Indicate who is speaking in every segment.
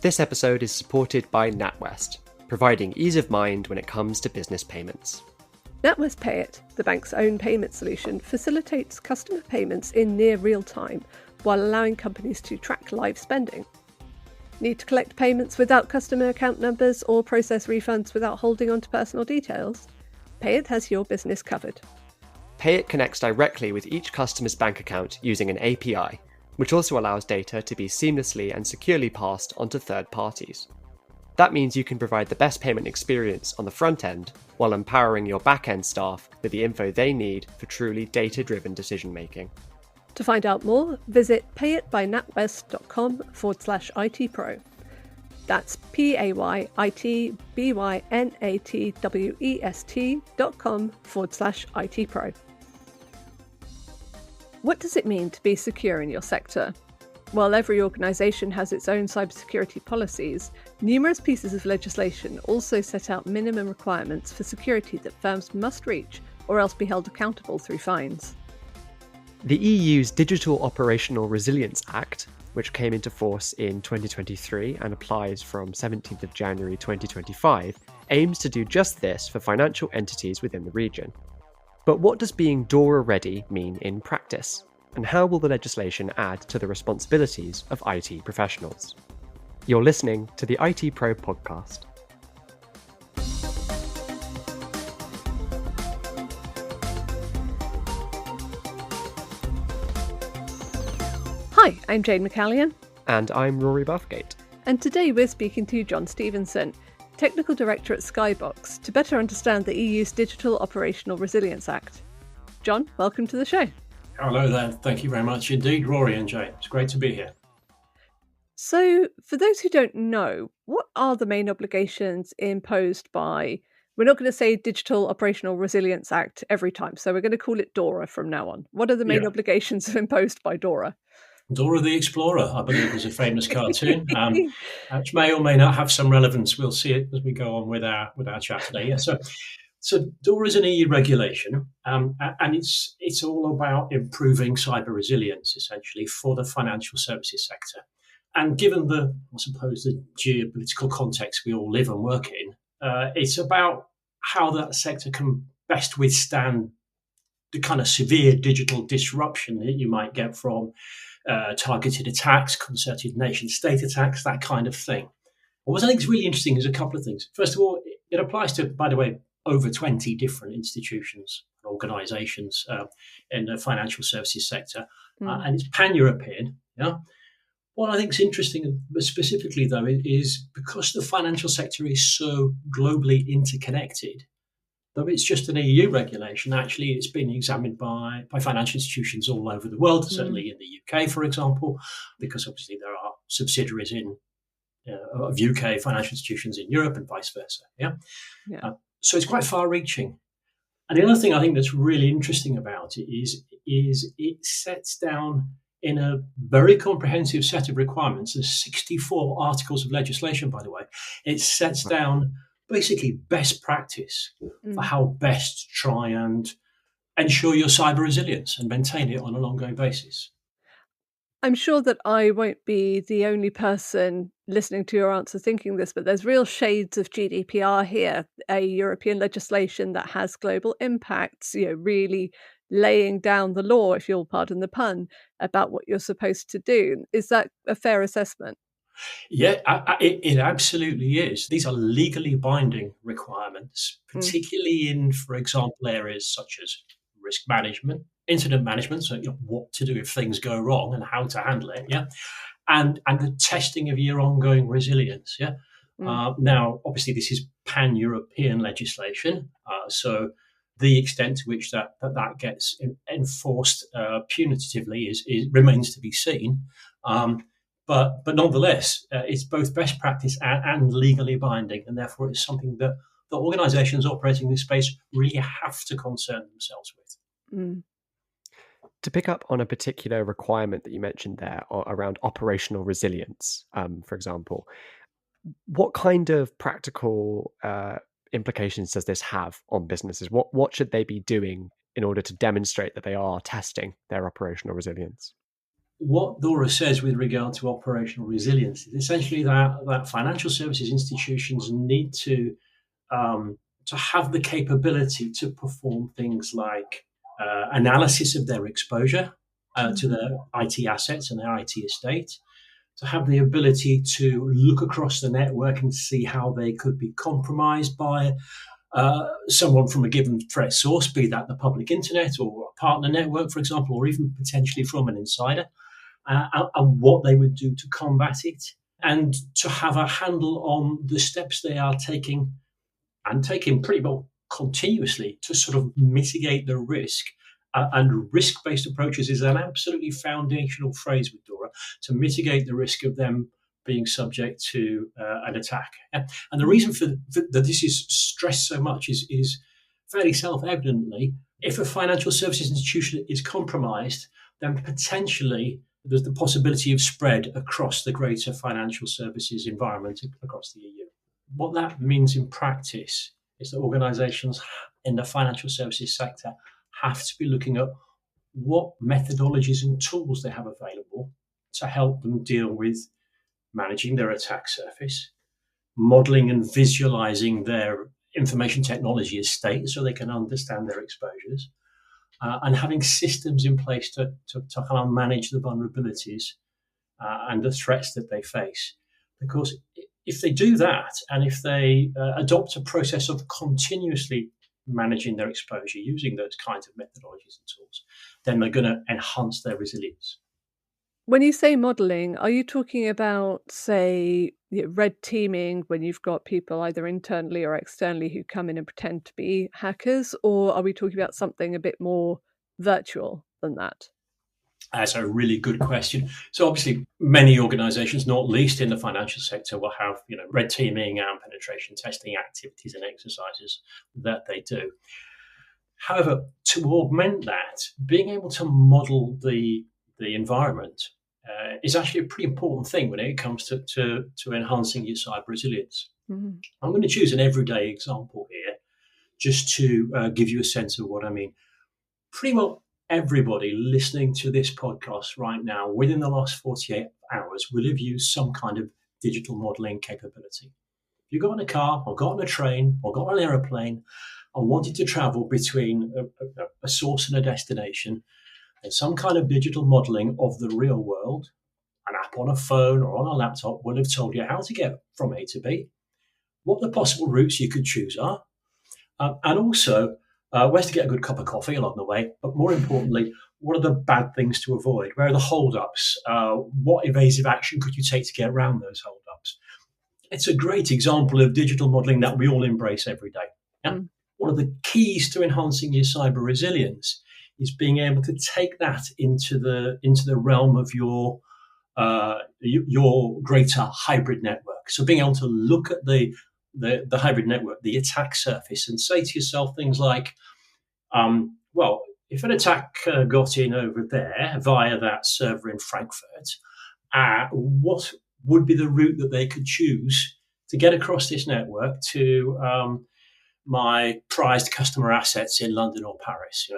Speaker 1: This episode is supported by NatWest, providing ease of mind when it comes to business payments.
Speaker 2: NatWest Pay It, the bank's own payment solution, facilitates customer payments in near real time while allowing companies to track live spending. Need to collect payments without customer account numbers or process refunds without holding on to personal details? Pay It has your business covered.
Speaker 1: Pay It connects directly with each customer's bank account using an API, which also allows data to be seamlessly and securely passed onto third parties. That means you can provide the best payment experience on the front end while empowering your back-end staff with the info they need for truly data-driven decision-making.
Speaker 2: To find out more, visit payitbynatwest.com/ITPro. That's payitbynatwest.com/ITPro. What does it mean to be secure in your sector? While every organisation has its own cybersecurity policies, numerous pieces of legislation also set out minimum requirements for security that firms must reach or else be held accountable through fines.
Speaker 1: The EU's Digital Operational Resilience Act, which came into force in 2023 and applies from 17th of January 2025, aims to do just this for financial entities within the region. But what does being DORA-ready mean in practice? And how will the legislation add to the responsibilities of IT professionals? You're listening to the IT Pro podcast.
Speaker 2: Hi, I'm Jane McCallion.
Speaker 1: And I'm Rory Buffgate.
Speaker 2: And today we're speaking to John Stevenson, Technical Director at Skybox, to better understand the EU's Digital Operational Resilience Act. John, welcome to the show.
Speaker 3: Hello there. Thank you very much indeed, Rory and Jane. It's great to be here.
Speaker 2: So, for those who don't know, what are the main obligations imposed by, we're not going to say Digital Operational Resilience Act every time, so we're going to call it DORA from now on. What are the main obligations imposed by DORA?
Speaker 3: Dora the Explorer, I believe, was a famous cartoon, which may or may not have some relevance. We'll see it as we go on with our chat today. Yeah, so DORA is an EU regulation, and it's all about improving cyber resilience, essentially, for the financial services sector. And given the geopolitical context we all live and work in, it's about how that sector can best withstand the kind of severe digital disruption that you might get from targeted attacks, concerted nation-state attacks, that kind of thing. What I think is really interesting is a couple of things. First of all, it applies to, by the way, over 20 different institutions and organisations in the financial services sector, and it's pan-European. Yeah. What I think is interesting, specifically though, is because the financial sector is so globally interconnected. Though it's just an EU regulation, actually it's been examined by financial institutions all over the world, certainly in the UK, for example, because obviously there are subsidiaries of UK financial institutions in Europe and vice versa. So it's quite far-reaching. And the other thing I think that's really interesting about it is it sets down in a very comprehensive set of requirements. There's 64 articles of legislation, by the way. It sets down basically best practice for how best to try and ensure your cyber resilience and maintain it on an ongoing basis.
Speaker 2: I'm sure that I won't be the only person listening to your answer thinking this, but there's real shades of GDPR here, a European legislation that has global impacts, really laying down the law, if you'll pardon the pun, about what you're supposed to do. Is that a fair assessment?
Speaker 3: Yeah, it absolutely is. These are legally binding requirements, particularly in, for example, areas such as risk management, incident management, so what to do if things go wrong and how to handle it, and the testing of your ongoing resilience, Now, obviously, this is pan-European legislation, so the extent to which that gets enforced punitively remains to be seen. But nonetheless, it's both best practice and legally binding, and therefore it's something that the organisations operating in this space really have to concern themselves with.
Speaker 1: To pick up on a particular requirement that you mentioned there around operational resilience, for example, what kind of practical implications does this have on businesses? What should they be doing in order to demonstrate that they are testing their operational resilience?
Speaker 3: what DORA says with regard to operational resilience is essentially that financial services institutions need to have the capability to perform things like analysis of their exposure to their IT assets and their IT estate, to have the ability to look across the network and see how they could be compromised by someone from a given threat source, be that the public internet or a partner network, for example, or even potentially from an insider, and what they would do to combat it, and to have a handle on the steps they are taking and taking pretty well continuously to sort of mitigate the risk. And risk-based approaches is an absolutely foundational phrase with DORA, to mitigate the risk of them being subject to an attack. And the reason for that this is stressed so much is fairly self-evidently, if a financial services institution is compromised, then potentially there's the possibility of spread across the greater financial services environment across the EU. What that means in practice is that organisations in the financial services sector have to be looking at what methodologies and tools they have available to help them deal with managing their attack surface, modelling and visualising their information technology estate so they can understand their exposures, and having systems in place to kind of manage the vulnerabilities and the threats that they face. Because if they do that, and if they adopt a process of continuously managing their exposure using those kinds of methodologies and tools, then they're going to enhance their resilience.
Speaker 2: When you say modelling, are you talking about, say, red teaming, when you've got people either internally or externally who come in and pretend to be hackers, or are we talking about something a bit more virtual than that?
Speaker 3: That's a really good question. So obviously, many organisations, not least in the financial sector, will have red teaming and penetration testing activities and exercises that they do. However, to augment that, being able to model the environment is actually a pretty important thing when it comes to enhancing your cyber resilience. Mm-hmm. I'm going to choose an everyday example here just to give you a sense of what I mean. Pretty well everybody listening to this podcast right now within the last 48 hours will have used some kind of digital modeling capability. If you got in a car or got on a train or got on an aeroplane and wanted to travel between a source and a destination, and some kind of digital modeling of the real world, an app on a phone or on a laptop will have told you how to get from A to B, what the possible routes you could choose are, and also where's to get a good cup of coffee along the way, but more importantly, what are the bad things to avoid? Where are the hold-ups? What evasive action could you take to get around those hold-ups? It's a great example of digital modeling that we all embrace every day. Yeah? One of the keys to enhancing your cyber resilience is being able to take that into the realm of your greater hybrid network. So being able to look at the hybrid network, the attack surface, and say to yourself things like, well, if an attack got in over there via that server in Frankfurt, what would be the route that they could choose to get across this network to my prized customer assets in London or Paris?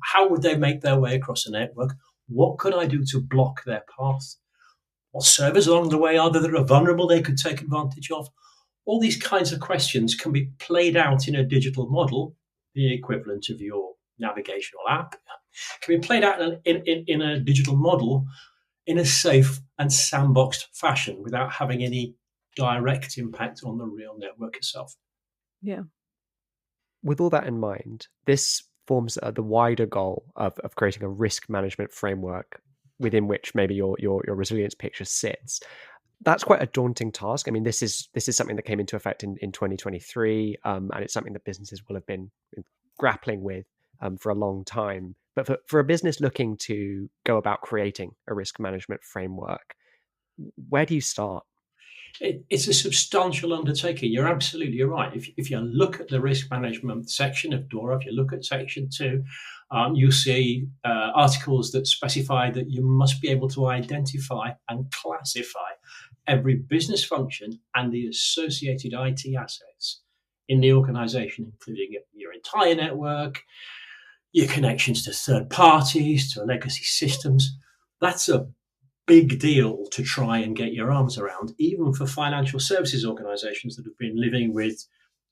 Speaker 3: How would they make their way across the network? What could I do to block their path? What servers along the way are there that are vulnerable they could take advantage of? All these kinds of questions can be played out in a digital model, the equivalent of your navigational app, can be played out in a digital model in a safe and sandboxed fashion without having any direct impact on the real network itself.
Speaker 2: Yeah.
Speaker 1: With all that in mind, this forms the wider goal of creating a risk management framework within which maybe your resilience picture sits. That's quite a daunting task. I mean, this is something that came into effect in 2023, and it's something that businesses will have been grappling with for a long time. But for a business looking to go about creating a risk management framework, where do you start?
Speaker 3: It's a substantial undertaking. You're absolutely right. If you look at the risk management section of DORA, if you look at section 2, you'll see articles that specify that you must be able to identify and classify every business function and the associated IT assets in the organization, including your entire network, your connections to third parties, to legacy systems. That's a big deal to try and get your arms around, even for financial services organizations that have been living with,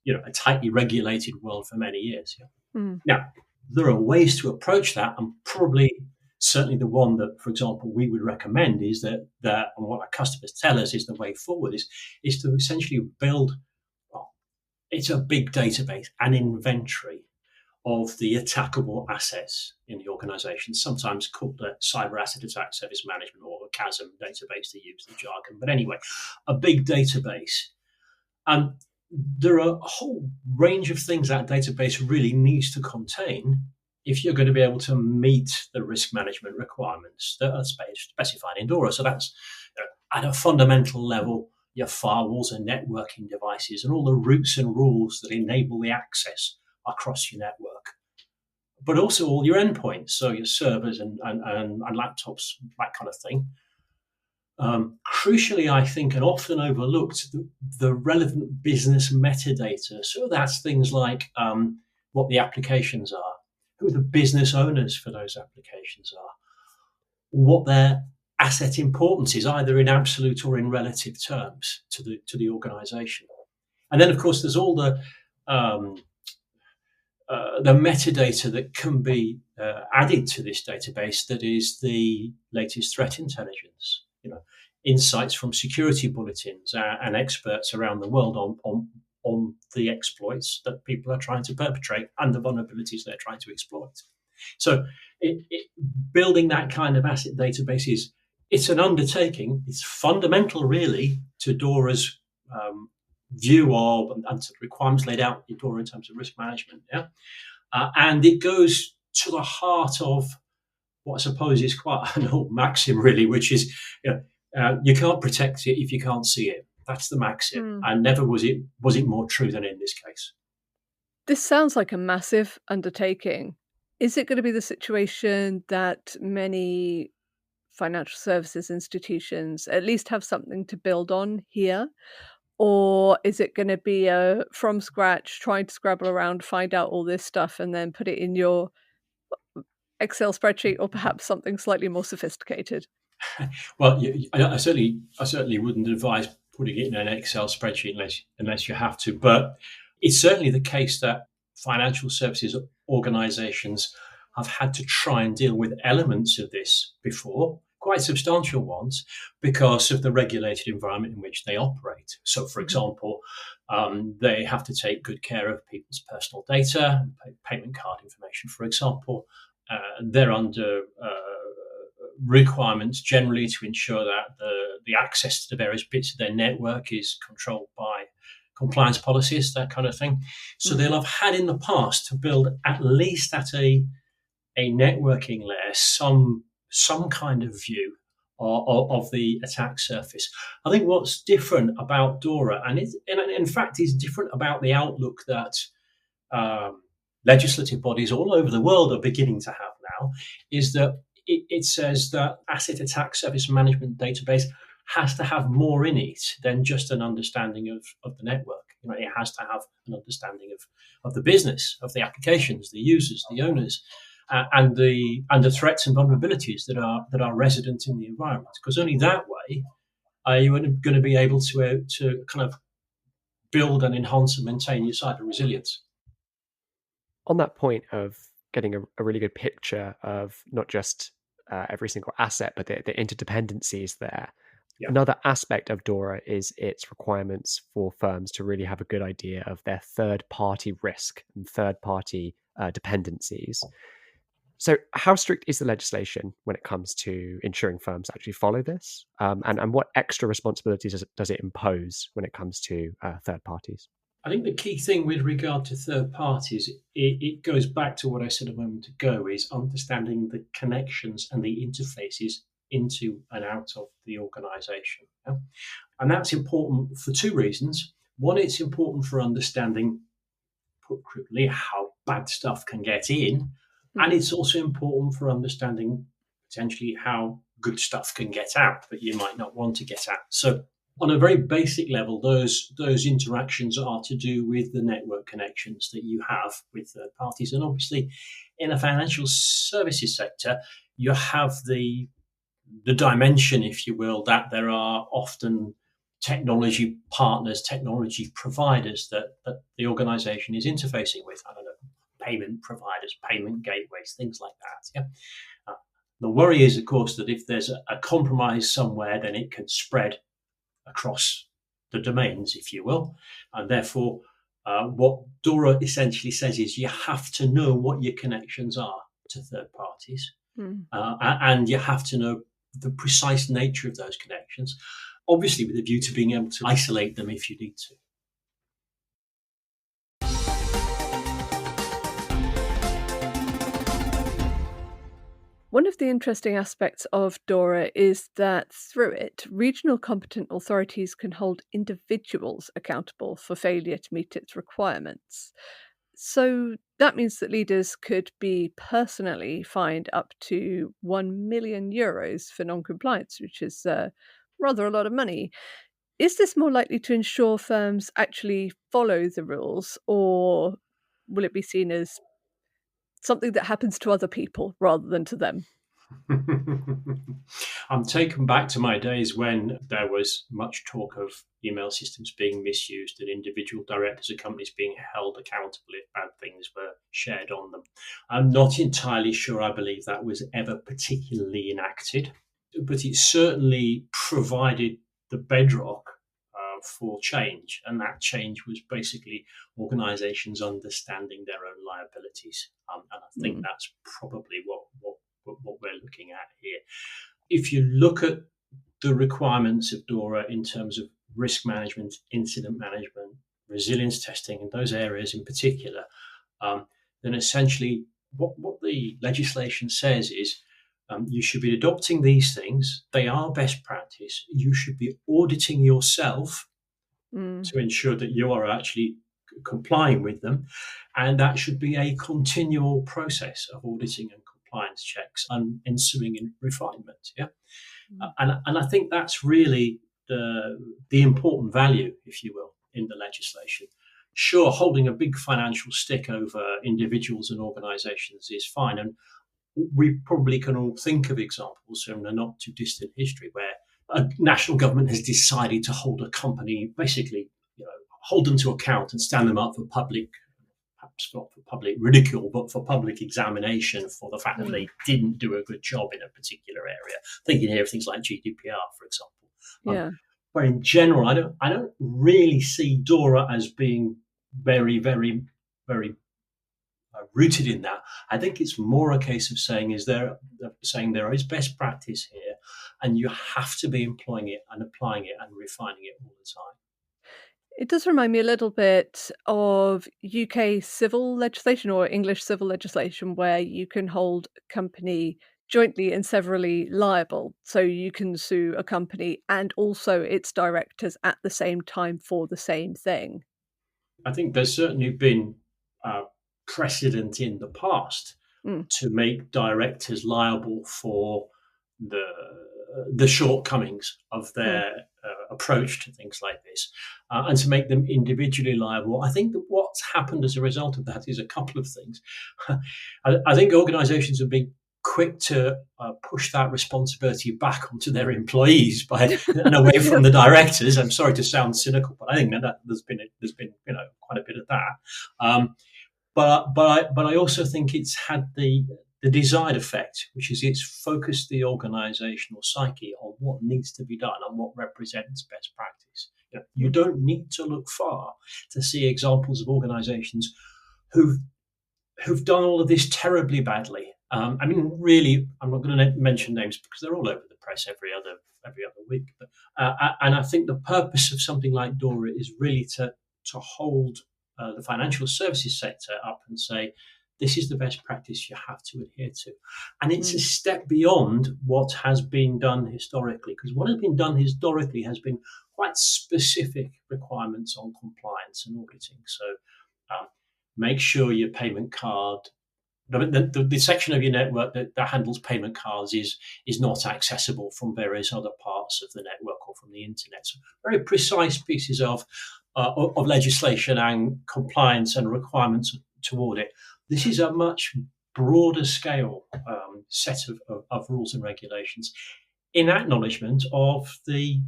Speaker 3: a tightly regulated world for many years. Now, there are ways to approach that, and probably certainly the one that, for example, we would recommend is that and what our customers tell us is the way forward is to essentially build, it's a big database, an inventory of the attackable assets in the organization, sometimes called the Cyber Asset Attack Service Management, or the CASM database, to use the jargon. But anyway, a big database. And there are a whole range of things that database really needs to contain if you're going to be able to meet the risk management requirements that are specified in DORA. So that's at a fundamental level, your firewalls and networking devices and all the routes and rules that enable the access across your network, but also all your endpoints, so your servers and laptops, that kind of thing. Crucially, I think, and often overlooked, the relevant business metadata. So that's things like what the applications are, who the business owners for those applications are, what their asset importance is, either in absolute or in relative terms to the organization. And then, of course, there's all the metadata that can be added to this database, that is the latest threat intelligence, insights from security bulletins and experts around the world on the exploits that people are trying to perpetrate and the vulnerabilities they're trying to exploit. So building that kind of asset database it's an undertaking. It's fundamental, really, to DORA's view of and to the requirements laid out in DORA in terms of risk management. And it goes to the heart of what I suppose is quite an old maxim, really, which is you can't protect it if you can't see it. That's the maxim, and never was it more true than in this case.
Speaker 2: This sounds like a massive undertaking. Is it going to be the situation that many financial services institutions at least have something to build on here? Or is it going to be from scratch, trying to scrabble around, find out all this stuff, and then put it in your Excel spreadsheet, or perhaps something slightly more sophisticated?
Speaker 3: Well, I certainly wouldn't advise putting it in an Excel spreadsheet unless you have to. But it's certainly the case that financial services organizations have had to try and deal with elements of this before, quite substantial ones, because of the regulated environment in which they operate. So, for example, they have to take good care of people's personal data, payment card information, for example. They're under requirements generally to ensure that the access to the various bits of their network is controlled by compliance policies, that kind of thing. So they'll have had in the past to build, at least at a networking layer, some kind of view of the attack surface. I think what's different about DORA, and in fact is different about the outlook that legislative bodies all over the world are beginning to have now, is that it says that asset attack service management database has to have more in it than just an understanding of the network. It has to have an understanding of the business, of the applications, the users, the owners, and the threats and vulnerabilities that are resident in the environment. Because only that way are you going to be able to kind of build and enhance and maintain your cyber resilience.
Speaker 1: On that point of getting a really good picture of not just every single asset, but the interdependencies there. Yeah. Another aspect of DORA is its requirements for firms to really have a good idea of their third-party risk and third-party dependencies. So how strict is the legislation when it comes to ensuring firms actually follow this? And what extra responsibilities does it impose when it comes to third parties?
Speaker 3: I think the key thing with regard to third parties, it goes back to what I said a moment ago, is understanding the connections and the interfaces into and out of the organization. Yeah? And that's important for two reasons. One, it's important for understanding, put crudely, how bad stuff can get in. And it's also important for understanding potentially how good stuff can get out that you might not want to get out. So on a very basic level, those interactions are to do with the network connections that you have with third parties. And obviously, in a financial services sector, you have the the dimension, if you will, that there are often technology partners, technology providers that the organization is interfacing with. I don't know, payment providers, payment gateways, things like that. Yeah. The worry is, of course, that if there's a compromise somewhere, then it can spread across the domains, if you will. And therefore, what DORA essentially says is you have to know what your connections are to third parties. And you have to know the precise nature of those connections, obviously with a view to being able to isolate them if you need to.
Speaker 2: One of the interesting aspects of DORA is that through it, regional competent authorities can hold individuals accountable for failure to meet its requirements. So that means that leaders could be personally fined up to €1 million for non-compliance, which is rather a lot of money. Is this more likely to ensure firms actually follow the rules, or will it be seen as something that happens to other people rather than to them?
Speaker 3: I'm taken back to my days when there was much talk of email systems being misused and individual directors of companies being held accountable if bad things were shared on them. I'm not entirely sure I believe that was ever particularly enacted, but it certainly provided the bedrock for change, and that change was basically organizations understanding their own liabilities, and I think that's probably what we're looking at here. If you look at the requirements of DORA in terms of risk management, incident management, resilience testing, and those areas in particular, then essentially what the legislation says is you should be adopting these things. They are best practice. You should be auditing yourself to ensure that you are actually complying with them. And that should be a continual process of auditing and compliance checks and ensuing in refinement. Yeah. And I think that's really the important value, if you will, in the legislation. Sure, holding a big financial stick over individuals and organizations is fine. And we probably can all think of examples from a not too distant history where a national government has decided to hold a company, basically, hold them to account and stand them up for public, perhaps not for public ridicule, but for public examination for the fact that they didn't do a good job in a particular area. Thinking here of things like GDPR, for example. But in general, I don't really see DORA as being very, very, very rooted in that. I think it's more a case of saying there is best practice here, and you have to be employing it and applying it and refining it all the time.
Speaker 2: It does remind me a little bit of UK civil legislation or English civil legislation, where you can hold a company jointly and severally liable. So you can sue a company and also its directors at the same time for the same thing.
Speaker 3: I think there's certainly been precedent in the past to make directors liable for the shortcomings of their approach to things like this, and to make them individually liable. I think that what's happened as a result of that is a couple of things. I think organizations have been quick to push that responsibility back onto their employees and away from the directors. I'm sorry to sound cynical, but I think that there's been quite a bit of that. But I also think it's had the desired effect, which is it's focused the organizational psyche on what needs to be done and what represents best practice. You don't need to look far to see examples of organizations who've done all of this terribly badly. Really, I'm not going to mention names because they're all over the press every other week. But, and I think the purpose of something like DORA is really to hold the financial services sector up and say, this is the best practice you have to adhere to. And it's a step beyond what has been done historically, because what has been done historically has been quite specific requirements on compliance and auditing. So make sure your payment card, the section of your network that handles payment cards is not accessible from various other parts of the network or from the internet. So very precise pieces of legislation and compliance and requirements to audit. This is a much broader scale set of rules and regulations. in acknowledgement of the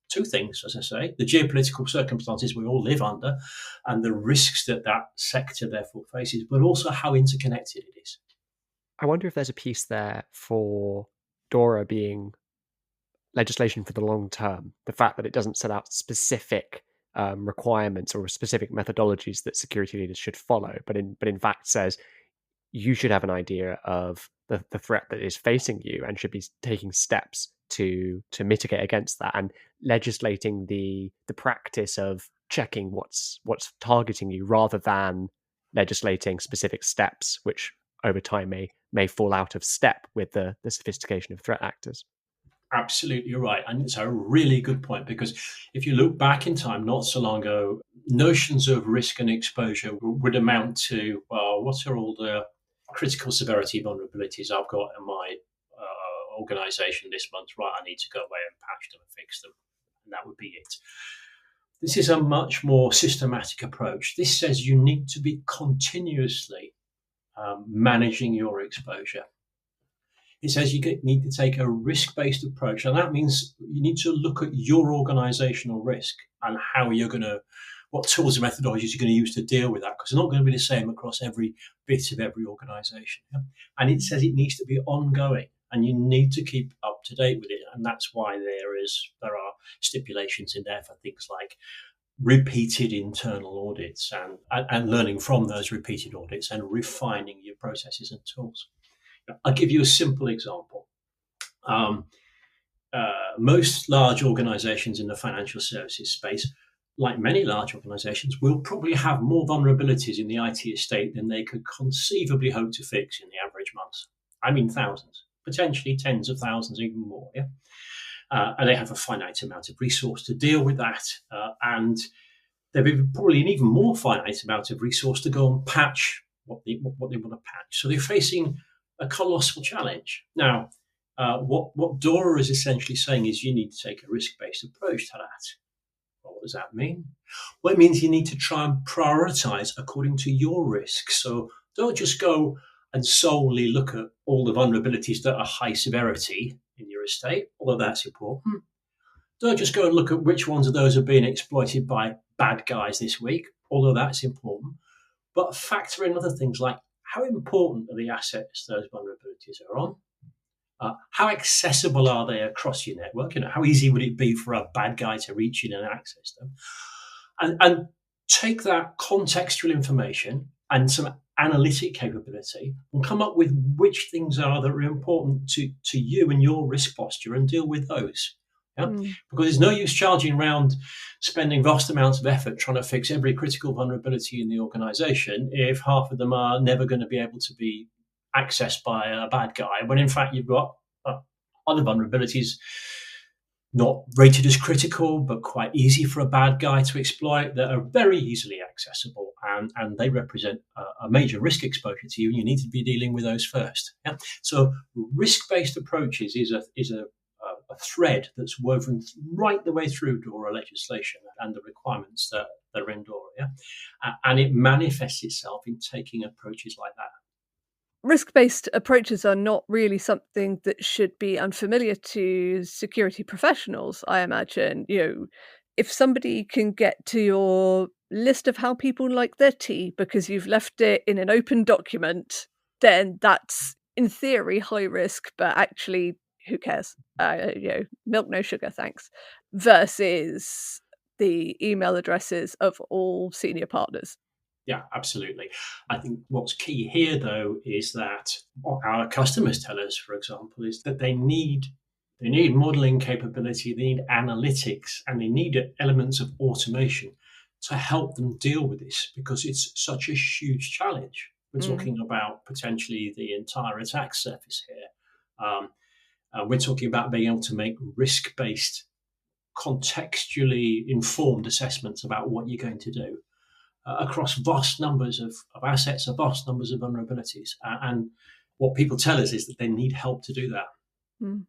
Speaker 3: two things, as I say, the geopolitical circumstances we all live under and the risks that sector therefore faces, but also how interconnected it is.
Speaker 1: I wonder if there's a piece there for DORA being legislation for the long term, the fact that it doesn't set out specific requirements or specific methodologies that security leaders should follow, but in fact says you should have an idea of the threat that is facing you and should be taking steps to mitigate against that, and legislating the practice of checking what's targeting you rather than legislating specific steps which over time may fall out of step with the sophistication of threat actors.
Speaker 3: Absolutely right. And it's a really good point, because if you look back in time, not so long ago, notions of risk and exposure would amount to, well, what are all the critical severity vulnerabilities I've got in my organization this month? Right, I need to go away and patch them and fix them. And that would be it. This is a much more systematic approach. This says you need to be continuously managing your exposure. It says you need to take a risk-based approach, and that means you need to look at your organizational risk and how you're going to, what tools and methodologies you're going to use to deal with that, because they're not going to be the same across every bit of every organization. Yeah? And it says it needs to be ongoing, and you need to keep up to date with it, and that's why there are stipulations in there for things like repeated internal audits and learning from those repeated audits and refining your processes and tools. I'll give you a simple example. Most large organizations in the financial services space, like many large organizations, will probably have more vulnerabilities in the IT estate than they could conceivably hope to fix in the average month. I mean, thousands, potentially tens of thousands, even more. Yeah, and they have a finite amount of resource to deal with that, and there'll be probably an even more finite amount of resource to go and patch what they want to patch. So they're facing a colossal challenge. Now, what DORA is essentially saying is you need to take a risk-based approach to that. Well, what does that mean? Well, it means you need to try and prioritize according to your risk. So don't just go and solely look at all the vulnerabilities that are high severity in your estate, although that's important. Don't just go and look at which ones of those are being exploited by bad guys this week, although that's important. But factor in other things like how important are the assets those vulnerabilities are on? How accessible are they across your network? How easy would it be for a bad guy to reach in and access them? And take that contextual information and some analytic capability and come up with which things are that are important to you and your risk posture and deal with those. Yeah? Because there's no use charging around spending vast amounts of effort trying to fix every critical vulnerability in the organization if half of them are never going to be able to be accessed by a bad guy, when in fact you've got other vulnerabilities not rated as critical but quite easy for a bad guy to exploit that are very easily accessible, and they represent a major risk exposure to you, and you need to be dealing with those first. Yeah? So risk-based approaches is a thread that's woven right the way through DORA legislation and the requirements that are in DORA. Yeah? And it manifests itself in taking approaches like that.
Speaker 2: Risk-based approaches are not really something that should be unfamiliar to security professionals, I imagine. If somebody can get to your list of how people like their tea because you've left it in an open document, then that's, in theory, high risk, but actually, who cares? Milk, no sugar, thanks. Versus the email addresses of all senior partners.
Speaker 3: Yeah, absolutely. I think what's key here, though, is that what our customers tell us, for example, is that they need modeling capability, they need analytics, and they need elements of automation to help them deal with this, because it's such a huge challenge. We're talking about potentially the entire attack surface here. We're talking about being able to make risk-based, contextually informed assessments about what you're going to do across vast numbers of assets, vast numbers of vulnerabilities. And what people tell us is that they need help to do that.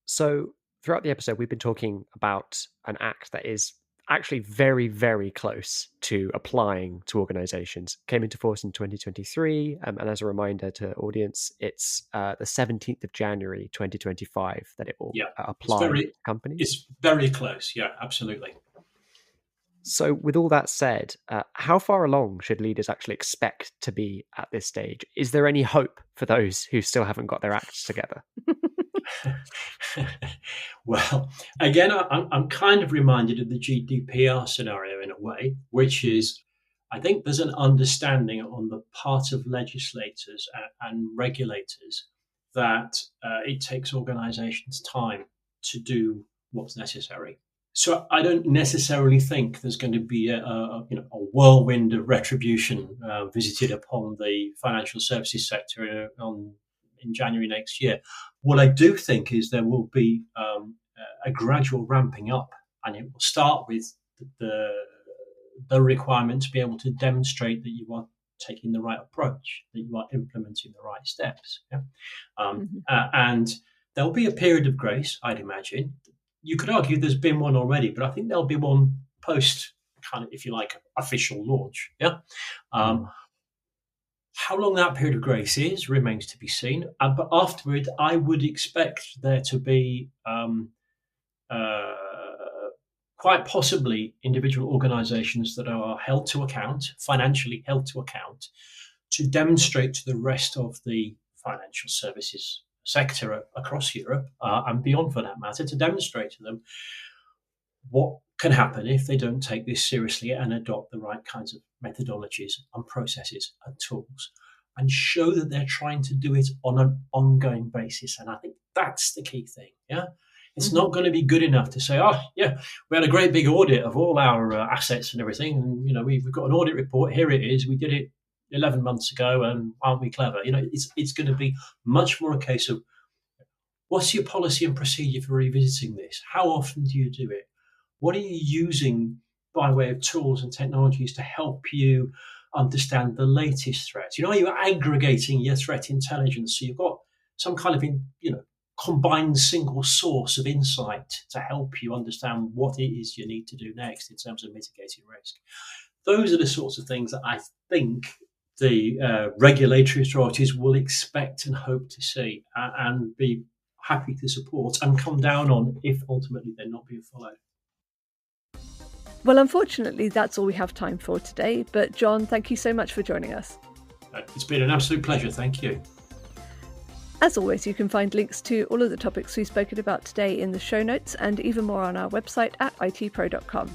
Speaker 1: So throughout the episode, we've been talking about an act that is actually very, very close to applying to organisations. Came into force in 2023, and as a reminder to audience, it's the 17th of January 2025 that it will apply to companies.
Speaker 3: It's very close, yeah, absolutely.
Speaker 1: So with all that said, how far along should leaders actually expect to be at this stage? Is there any hope for those who still haven't got their acts together?
Speaker 3: Well, again, I'm kind of reminded of the GDPR scenario in a way, which is, I think there's an understanding on the part of legislators and regulators that it takes organizations time to do what's necessary. So I don't necessarily think there's going to be a whirlwind of retribution visited upon the financial services sector in January next year. What I do think is there will be a gradual ramping up, and it will start with the requirement to be able to demonstrate that you are taking the right approach, that you are implementing the right steps. And there'll be a period of grace, I'd imagine. You could argue there's been one already, but I think there'll be one post kind of, if you like, official launch. How long that period of grace is remains to be seen. But afterward, I would expect there to be quite possibly individual organisations that are held to account, financially held to account, to demonstrate to the rest of the financial services sector across Europe and beyond, for that matter, to demonstrate to them what can happen if they don't take this seriously and adopt the right kinds of methodologies and processes and tools, and show that they're trying to do it on an ongoing basis. And I think that's the key thing. It's not going to be good enough to say, we had a great big audit of all our assets and everything, and we've got an audit report, here it is, we did it 11 months ago, and aren't we clever? It's going to be much more a case of, what's your policy and procedure for revisiting this? How often do you do it? What are you using by way of tools and technologies to help you understand the latest threats? Are you aggregating your threat intelligence so you've got some kind of combined single source of insight to help you understand what it is you need to do next in terms of mitigating risk? Those are the sorts of things that I think the regulatory authorities will expect and hope to see and be happy to support and come down on if ultimately they're not being followed.
Speaker 2: Well, unfortunately, that's all we have time for today. But John, thank you so much for joining us.
Speaker 3: It's been an absolute pleasure. Thank you.
Speaker 2: As always, you can find links to all of the topics we've spoken about today in the show notes and even more on our website at itpro.com.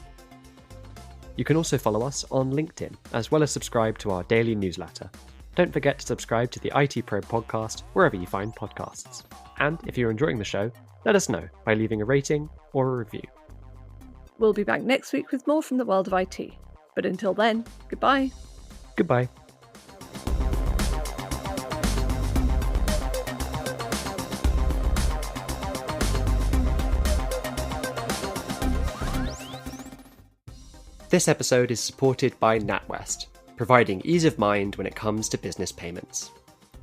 Speaker 1: You can also follow us on LinkedIn, as well as subscribe to our daily newsletter. Don't forget to subscribe to the IT Pro podcast wherever you find podcasts. And if you're enjoying the show, let us know by leaving a rating or a review.
Speaker 2: We'll be back next week with more from the world of IT. But until then, goodbye.
Speaker 1: Goodbye. This episode is supported by NatWest, providing ease of mind when it comes to business payments.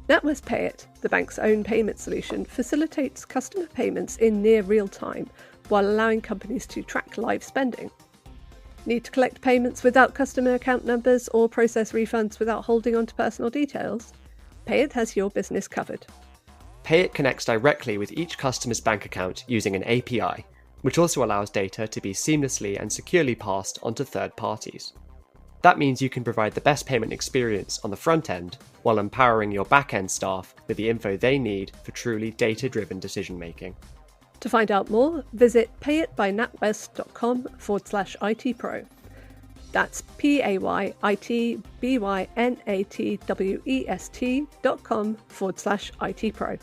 Speaker 2: NatWest Pay It, the bank's own payment solution, facilitates customer payments in near real time while allowing companies to track live spending. Need to collect payments without customer account numbers or process refunds without holding on to personal details? Pay It has your business covered.
Speaker 1: Pay It connects directly with each customer's bank account using an API, which also allows data to be seamlessly and securely passed onto third parties. That means you can provide the best payment experience on the front end while empowering your back-end staff with the info they need for truly data-driven decision-making.
Speaker 2: To find out more, visit payitbynatwest.com/ITPro. That's PAYITBYNATWEST.com/ITPro.